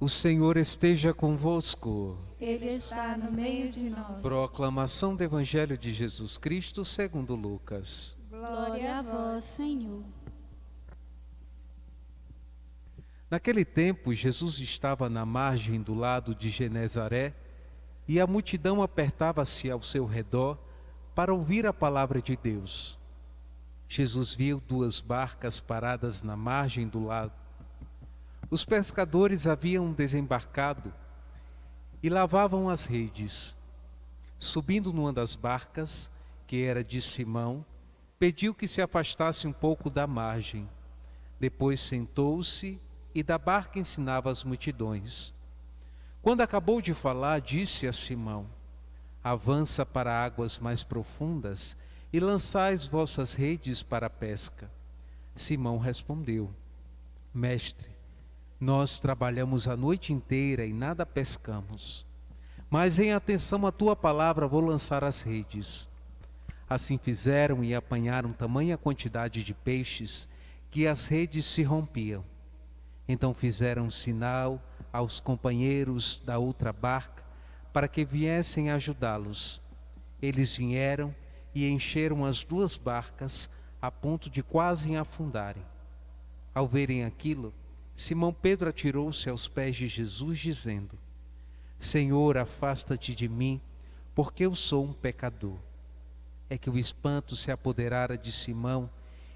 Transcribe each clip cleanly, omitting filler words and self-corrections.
Senhor esteja convosco. Ele está no meio de nós. Proclamação do Evangelho de Jesus Cristo segundo Lucas. Glória a vós, Senhor. Naquele tempo, Jesus estava na margem do lado de Genezaré e a multidão apertava-se ao seu redor para ouvir a palavra de Deus. Jesus viu 2 barcas paradas na margem do lago. Os pescadores haviam desembarcado e lavavam as redes. Subindo numa das barcas, que era de Simão, pediu que se afastasse um pouco da margem. Depois sentou-se e da barca ensinava as multidões. Quando acabou de falar, disse a Simão: avança para águas mais profundas e lançai as vossas redes para a pesca. Simão respondeu: Mestre, nós trabalhamos a noite inteira e nada pescamos. Mas em atenção à tua palavra vou lançar as redes. Assim fizeram e apanharam tamanha quantidade de peixes que as redes se rompiam. Então fizeram sinal aos companheiros da outra barca para que viessem ajudá-los. Eles vieram e encheram as 2 barcas a ponto de quase afundarem. Ao verem aquilo, Simão Pedro atirou-se aos pés de Jesus, dizendo: Senhor, afasta-te de mim, porque eu sou um pecador. É que o espanto se apoderara de Simão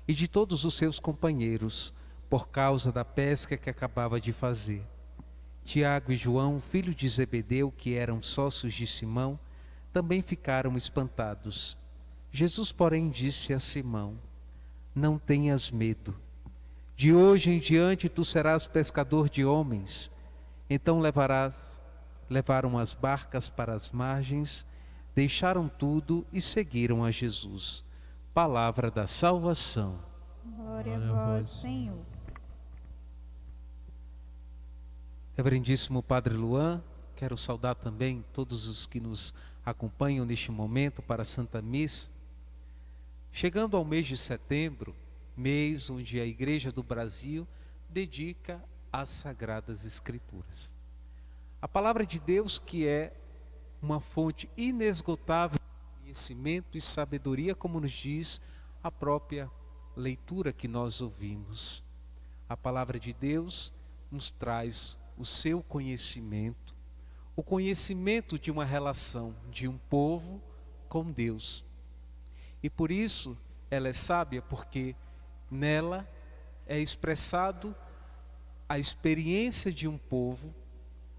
e de todos os seus companheiros, por causa da pesca que acabava de fazer. Tiago e João, filho de Zebedeu, que eram sócios de Simão, também ficaram espantados. Jesus, porém, disse a Simão: Não tenhas medo. De hoje em diante tu serás pescador de homens. Então levaram as barcas para as margens, deixaram tudo e seguiram a Jesus. Palavra da salvação. Glória a vós, Senhor. Reverendíssimo Padre Luan, quero saudar também todos os que nos acompanham neste momento para a Santa Missa. Chegando ao mês de setembro, mês onde a Igreja do Brasil dedica às Sagradas Escrituras. A palavra de Deus, que é uma fonte inesgotável de conhecimento e sabedoria, como nos diz a própria leitura que nós ouvimos. A palavra de Deus nos traz o seu conhecimento, o conhecimento de uma relação de um povo com Deus. E por isso ela é sábia, porque nela é expressado a experiência de um povo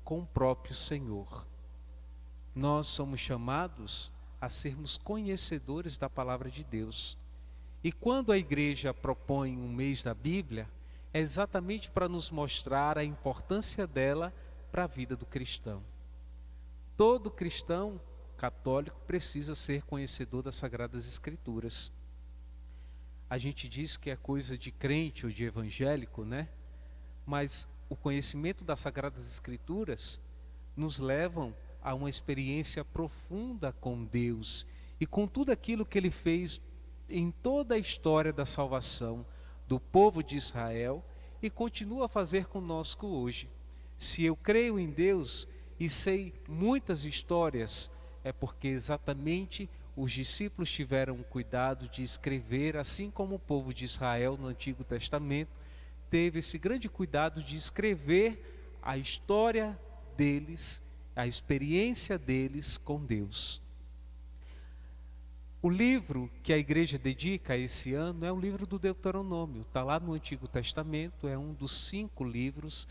com o próprio Senhor. Nós somos chamados a sermos conhecedores da palavra de Deus. E quando a igreja propõe um mês da Bíblia, é exatamente para nos mostrar a importância dela para a vida do cristão. Todo cristão católico precisa ser conhecedor das Sagradas Escrituras. A gente diz que é coisa de crente ou de evangélico, né? Mas o conhecimento das Sagradas Escrituras nos levam a uma experiência profunda com Deus e com tudo aquilo que Ele fez em toda a história da salvação do povo de Israel e continua a fazer conosco hoje. Se eu creio em Deus e sei muitas histórias, é porque exatamente os discípulos tiveram o cuidado de escrever, assim como o povo de Israel no Antigo Testamento teve esse grande cuidado de escrever a história deles, a experiência deles com Deus. O livro que a igreja dedica esse ano é o livro do Deuteronômio. Está lá no Antigo Testamento, é um dos 5 livros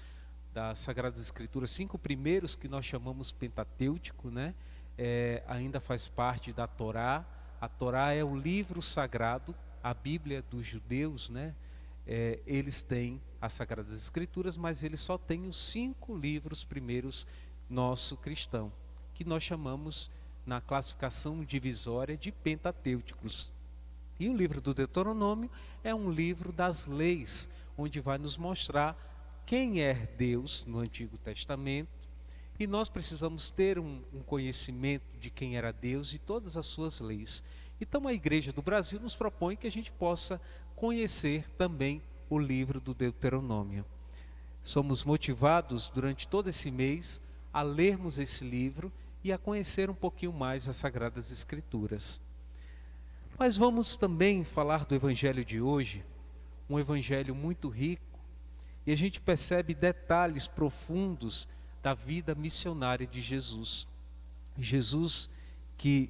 das Sagradas Escrituras, 5 primeiros que nós chamamos Pentatêutico, né? Ainda faz parte da Torá. A Torá é o livro sagrado, a Bíblia dos judeus, né? Eles têm as Sagradas Escrituras, mas eles só têm os 5 livros primeiros nosso cristão, que nós chamamos na classificação divisória de pentatêuticos. E o livro do Deuteronômio é um livro das leis, onde vai nos mostrar quem é Deus no Antigo Testamento, e nós precisamos ter um conhecimento de quem era Deus e todas as suas leis. Então a Igreja do Brasil nos propõe que a gente possa conhecer também o livro do Deuteronômio. somos motivados durante todo esse mês a lermos esse livro e a conhecer um pouquinho mais as Sagradas Escrituras. Mas vamos também falar do Evangelho de hoje, um Evangelho muito rico, e a gente percebe detalhes profundos da vida missionária de Jesus. Jesus que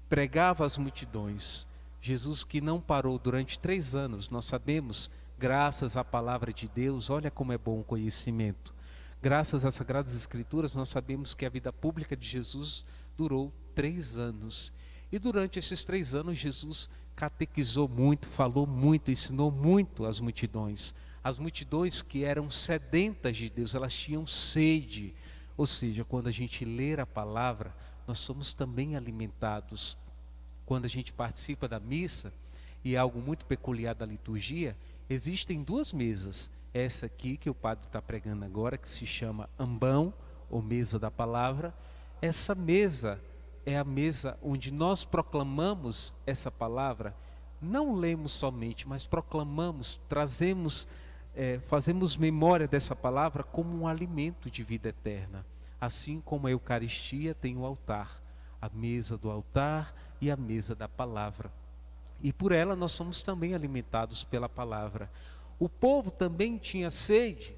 pregava às multidões, Jesus que não parou durante 3 anos, nós sabemos, graças à palavra de Deus, olha como é bom o conhecimento. Graças às Sagradas Escrituras, nós sabemos que a vida pública de Jesus durou 3 anos. E durante esses 3 anos, Jesus catequizou muito, falou muito, ensinou muito às multidões. As multidões que eram sedentas de Deus, elas tinham sede. Ou seja, quando a gente lê a palavra, nós somos também alimentados. Quando a gente participa da missa, e é algo muito peculiar da liturgia, existem 2 mesas. Essa aqui que o padre está pregando agora, que se chama ambão, ou mesa da palavra. Essa mesa é a mesa onde nós proclamamos essa palavra. Não lemos somente, mas proclamamos, trazemos, fazemos memória dessa palavra como um alimento de vida eterna. Assim como a Eucaristia tem o altar, a mesa do altar e a mesa da palavra. E por ela nós somos também alimentados pela palavra. O povo também tinha sede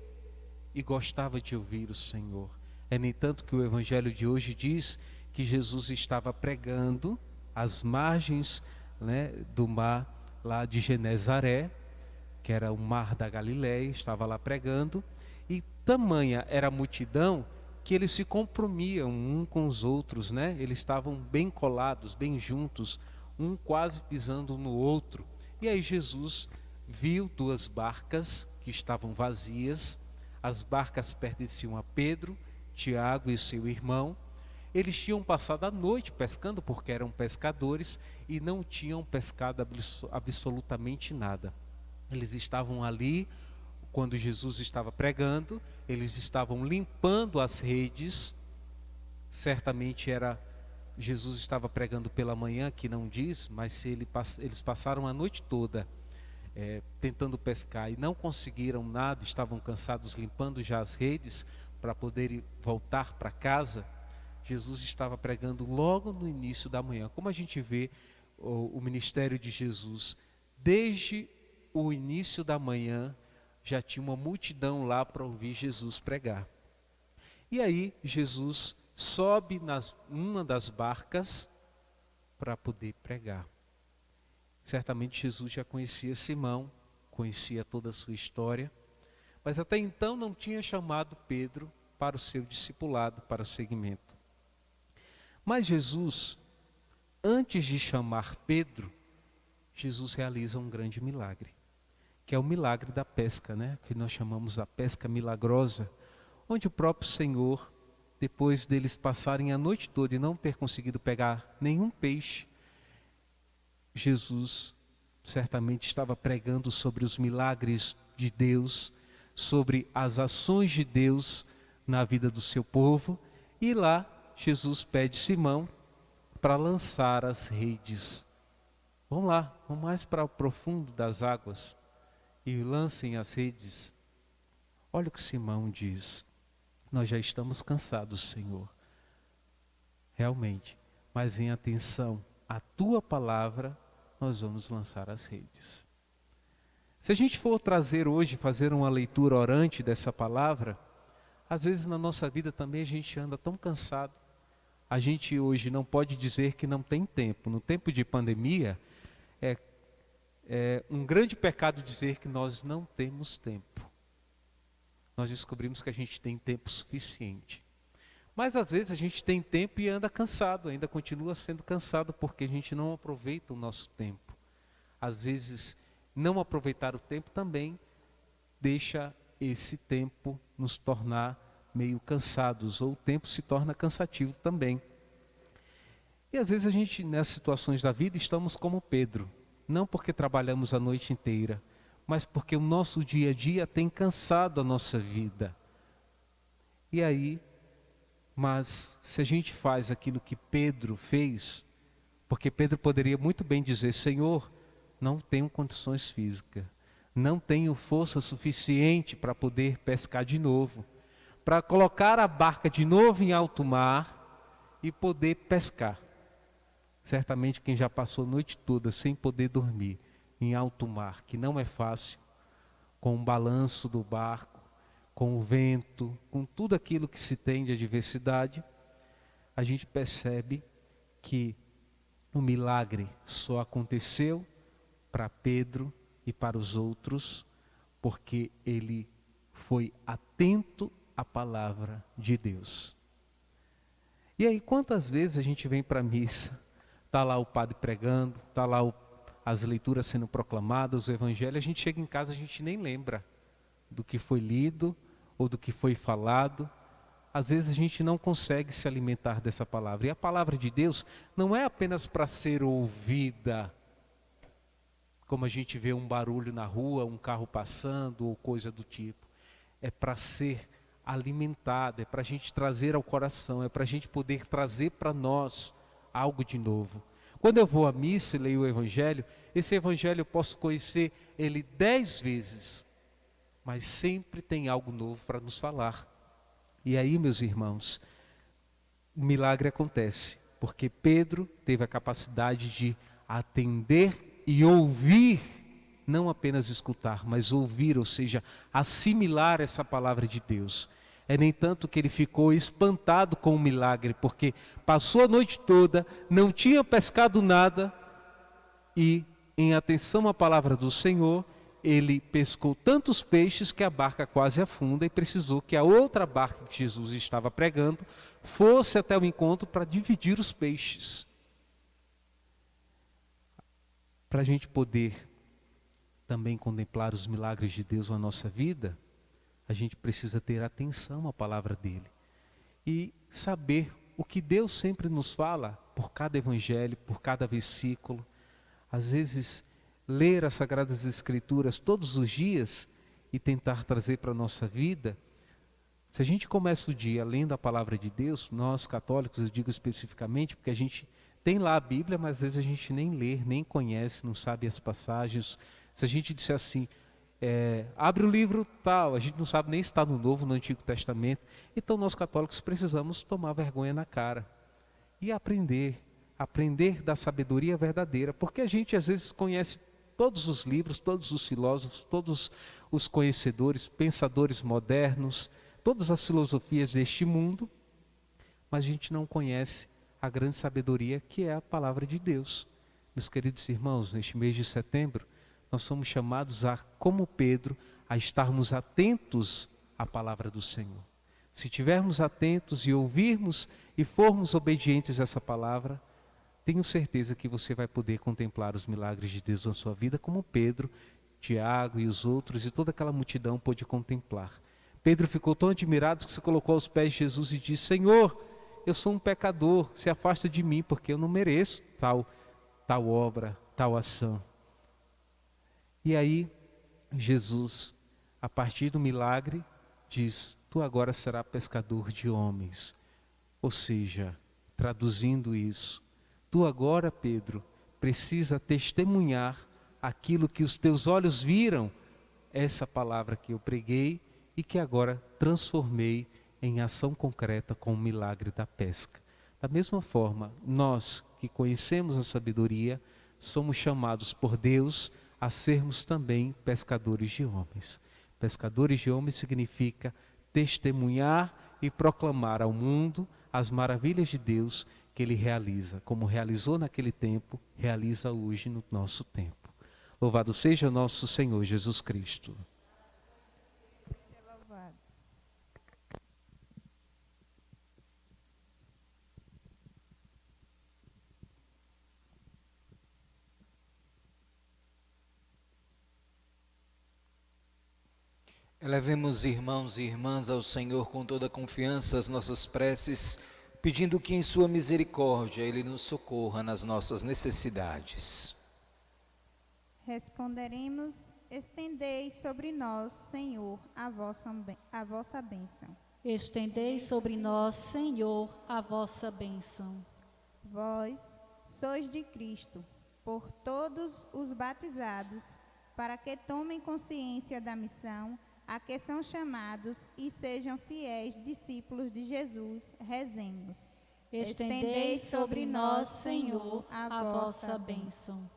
e gostava de ouvir o Senhor. É nem tanto que o Evangelho de hoje diz que Jesus estava pregando às margens, do mar lá de Genezaré, que era o mar da Galileia, estava lá pregando, e tamanha era a multidão que eles se compromiam um com os outros, Eles estavam bem colados, bem juntos, um quase pisando no outro. E aí Jesus viu 2 barcas que estavam vazias. As barcas pertenciam a Pedro, Tiago e seu irmão. Eles tinham passado a noite pescando porque eram pescadores e não tinham pescado absolutamente nada. Eles estavam ali quando Jesus estava pregando, eles estavam limpando as redes. Certamente Jesus estava pregando pela manhã, que não diz, mas se eles passaram a noite toda tentando pescar e não conseguiram nada, estavam cansados limpando já as redes para poderem voltar para casa. Jesus estava pregando logo no início da manhã. Como a gente vê o ministério de Jesus, desde o início da manhã já tinha uma multidão lá para ouvir Jesus pregar. E aí Jesus sobe numa das barcas para poder pregar. Certamente Jesus já conhecia Simão, conhecia toda a sua história, mas até então não tinha chamado Pedro para o seu discipulado, para o seguimento. Mas Jesus, antes de chamar Pedro, Jesus realiza um grande milagre, que é o milagre da pesca, que nós chamamos a pesca milagrosa, onde o próprio Senhor, depois deles passarem a noite toda e não ter conseguido pegar nenhum peixe, Jesus certamente estava pregando sobre os milagres de Deus, sobre as ações de Deus na vida do seu povo, e lá Jesus pede Simão para lançar as redes. Vamos lá, vamos mais para o profundo das águas e lancem as redes. Olha o que Simão diz: nós já estamos cansados, Senhor, realmente, mas em atenção à tua palavra, nós vamos lançar as redes. Se a gente for trazer hoje, fazer uma leitura orante dessa palavra, às vezes na nossa vida também a gente anda tão cansado. A gente hoje não pode dizer que não tem tempo. No tempo de pandemia, é um grande pecado dizer que nós não temos tempo. Nós descobrimos que a gente tem tempo suficiente. Mas às vezes a gente tem tempo e anda cansado, ainda continua sendo cansado porque a gente não aproveita o nosso tempo. Às vezes não aproveitar o tempo também deixa esse tempo nos tornar meio cansados, ou o tempo se torna cansativo também. E às vezes a gente, nessas situações da vida, estamos como Pedro, não porque trabalhamos a noite inteira, mas porque o nosso dia a dia tem cansado a nossa vida. E aí, mas se a gente faz aquilo que Pedro fez, porque Pedro poderia muito bem dizer: Senhor, não tenho condições físicas, não tenho força suficiente para poder pescar de novo, para colocar a barca de novo em alto mar e poder pescar. Certamente quem já passou a noite toda sem poder dormir em alto mar, que não é fácil, com o balanço do barco, com o vento, com tudo aquilo que se tem de adversidade, a gente percebe que o milagre só aconteceu para Pedro e para os outros, porque ele foi atento à palavra de Deus. E aí, quantas vezes a gente vem para a missa, está lá o padre pregando, está lá as leituras sendo proclamadas, o evangelho, a gente chega em casa, a gente nem lembra do que foi lido ou do que foi falado. Às vezes a gente não consegue se alimentar dessa palavra. E a palavra de Deus não é apenas para ser ouvida, como a gente vê um barulho na rua, um carro passando ou coisa do tipo. É para ser alimentada, é para a gente trazer ao coração, é para a gente poder trazer para nós algo de novo. Quando eu vou à missa e leio o evangelho, esse evangelho eu posso conhecer ele 10 vezes, mas sempre tem algo novo para nos falar. E aí, meus irmãos, o milagre acontece, porque Pedro teve a capacidade de atender e ouvir, não apenas escutar, mas ouvir, ou seja, assimilar essa palavra de Deus. É nem tanto que ele ficou espantado com o milagre, porque passou a noite toda, não tinha pescado nada, e em atenção à palavra do Senhor, ele pescou tantos peixes que a barca quase afunda e precisou que a outra barca que Jesus estava pregando fosse até o encontro para dividir os peixes. Para a gente poder também contemplar os milagres de Deus na nossa vida, a gente precisa ter atenção à palavra dele e saber o que Deus sempre nos fala por cada evangelho, por cada versículo. Às vezes, ler as Sagradas Escrituras todos os dias e tentar trazer para a nossa vida. Se a gente começa o dia lendo a palavra de Deus, nós católicos, eu digo especificamente, porque a gente tem lá a Bíblia, mas às vezes a gente nem lê, nem conhece, não sabe as passagens. Se a gente disser assim, abre o livro tal, a gente não sabe nem se está no Novo, no Antigo Testamento. Então nós católicos precisamos tomar vergonha na cara e aprender da sabedoria verdadeira, porque a gente às vezes conhece todos os livros, todos os filósofos, todos os conhecedores, pensadores modernos, todas as filosofias deste mundo, mas a gente não conhece a grande sabedoria que é a palavra de Deus. Meus queridos irmãos, neste mês de setembro, nós somos chamados a, como Pedro, a estarmos atentos à palavra do Senhor. Se estivermos atentos e ouvirmos e formos obedientes a essa palavra, tenho certeza que você vai poder contemplar os milagres de Deus na sua vida, como Pedro, Tiago e os outros, e toda aquela multidão pôde contemplar. Pedro ficou tão admirado que se colocou aos pés de Jesus e disse: Senhor, eu sou um pecador, se afasta de mim, porque eu não mereço tal obra, tal ação. E aí, Jesus, a partir do milagre, diz: tu agora serás pescador de homens. Ou seja, traduzindo isso, tu agora, Pedro, precisa testemunhar aquilo que os teus olhos viram, essa palavra que eu preguei e que agora transformei em ação concreta com o milagre da pesca. Da mesma forma, nós que conhecemos a sabedoria, somos chamados por Deus a sermos também pescadores de homens. Pescadores de homens significa testemunhar e proclamar ao mundo as maravilhas de Deus que Ele realiza, como realizou naquele tempo, realiza hoje no nosso tempo. Louvado seja nosso Senhor Jesus Cristo. Elevemos, irmãos e irmãs, ao Senhor com toda confiança as nossas preces, pedindo que em sua misericórdia Ele nos socorra nas nossas necessidades. Responderemos: estendei sobre nós, Senhor, a vossa bênção. Estendei sobre nós, Senhor, a vossa bênção. Vós sois de Cristo, por todos os batizados, para que tomem consciência da missão a que são chamados e sejam fiéis discípulos de Jesus. Rezemos. Estendei sobre nós, Senhor, a vossa bênção.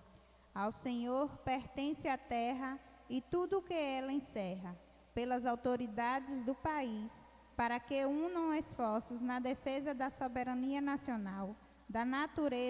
Ao Senhor pertence a terra e tudo o que ela encerra, pelas autoridades do país, para que unam esforços na defesa da soberania nacional, da natureza